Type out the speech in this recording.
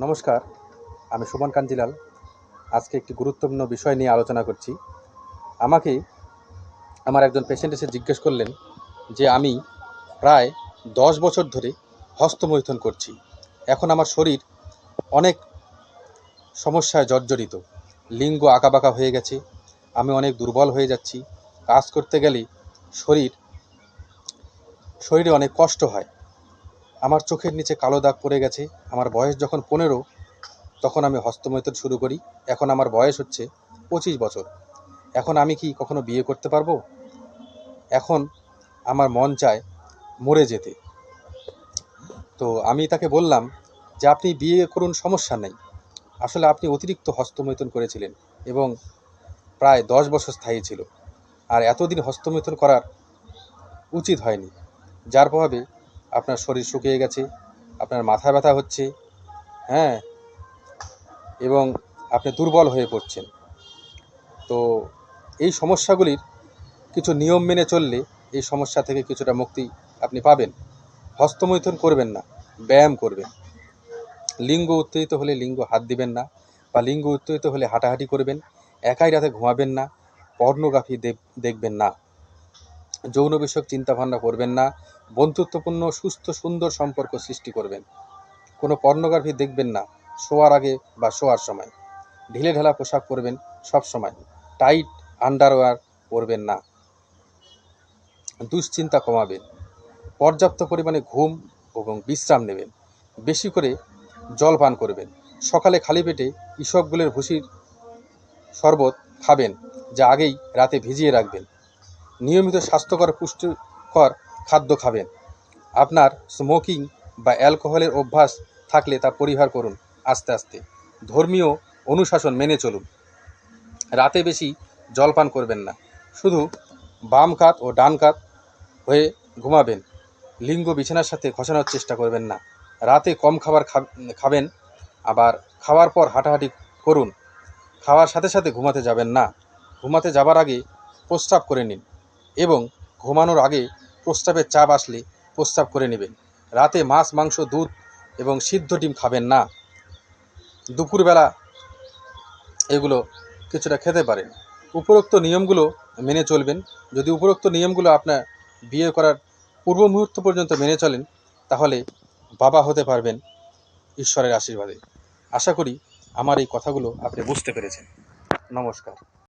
নমস্কার, আমি সুমন কাঞ্জিলাল। আজকে একটি গুরুত্বপূর্ণ বিষয় নিয়ে আলোচনা করছি। আমাকে আমার একজন পেশেন্ট এসে জিজ্ঞেস করলেন যে আমি প্রায় 10 বছর ধরে হস্তমৈথুন করছি। এখন আমার শরীর অনেক সমস্যায় জর্জরিত। লিঙ্গ আঁকাবাঁকা হয়ে গেছে, আমি অনেক দুর্বল হয়ে যাচ্ছি। কাজ করতে গেলে শরীরে অনেক কষ্ট হয়। আমার চোখের নিচে কালো দাগ পড়ে গেছে। আমার বয়স যখন 15 তখন আমি হস্তমৈথুন শুরু করি। এখন আমার বয়স হচ্ছে 25 বছর। এখন আমি কি কখনো বিয়ে করতে পারবো? এখন আমার মন চায় মরে যেতে। তো আমি তাকে বললাম যে আপনি বিয়ে করুন, সমস্যা নেই। আসলে আপনি অতিরিক্ত হস্তমৈথুন করেছিলেন এবং প্রায় 10 বছর স্থায়ী ছিল। আর এতদিন হস্তমৈথুন করার উচিত হয়নি, যার প্রভাবে আপনার শরীর শুকিয়ে গেছে, আপনার মাথা ব্যথা হচ্ছে, হ্যাঁ, এবং আপনি দুর্বল হয়ে পড়ছেন। তো এই সমস্যাগুলির কিছু নিয়ম মেনে চললে এই সমস্যা থেকে কিছুটা মুক্তি আপনি পাবেন। হস্তমৈথুন করবেন না, ব্যায়াম করবেন। লিঙ্গ উত্তেজিত হলে লিঙ্গ হাত দিবেন না, বা লিঙ্গ উত্তেজিত হলে হাঁটাহাঁটি করবেন। একাই রাতে ঘুমাবেন না, পর্নোগ্রাফি দেখবেন না, যৌন বিষয়ক চিন্তাভাবনা করবেন না, বন্ধুত্বপূর্ণ সুস্থ সুন্দর সম্পর্ক সৃষ্টি করবেন। কোনো পর্নোগ্রাফি দেখবেন না শোয়ার আগে বা শোয়ার সময়। ঢিলে ঢালা পোশাক পরবেন সব সময়, টাইট আন্ডারওয়্যার পরবেন না। দুশ্চিন্তা কমাবেন, পর্যাপ্ত পরিমাণে ঘুম এবং বিশ্রাম নেবেন, বেশি করে জল পান করবেন। সকালে খালি পেটে ইসবগুলের ভুসির শরবত খাবেন, যা আগেই রাতে ভিজিয়ে রাখবেন। নিয়মিত স্বাস্থ্যকর পুষ্টিকর খাদ্য খাবেন। আপনার স্মোকিং বা অ্যালকোহলের অভ্যাস থাকলে তা পরিহার করুন আস্তে আস্তে। ধর্মীয় অনুশাসন মেনে চলুন। রাতে বেশি জলপান করবেন না, শুধু বাম কাত ও ডান কাত হয়ে ঘুমাবেন। লিঙ্গ বিছানার সাথে ঘষানোর চেষ্টা করবেন না। রাতে কম খাবার খাবেন, আবার খাওয়ার পর হাঁটাহাঁটি করুন। খাওয়ার সাথে সাথে ঘুমাতে যাবেন না। ঘুমাতে যাবার আগে প্রস্রাব করে নিন এবং ঘুমানোর আগে প্রস্রাবের চাপ আসলে প্রস্রাব করে নেবেন। রাতে মাছ, মাংস, দুধ এবং সিদ্ধ ডিম খাবেন না। দুপুরবেলা এগুলো কিছুটা খেতে পারেন। উপরোক্ত নিয়মগুলো মেনে চলবেন। যদি উপরোক্ত নিয়মগুলো আপনার বিয়ে করার পূর্ব মুহূর্ত পর্যন্ত মেনে চলেন, তাহলে বাবা হতে পারবেন ঈশ্বরের আশীর্বাদে। আশা করি আমার এই কথাগুলো আপনি বুঝতে পেরেছেন। নমস্কার।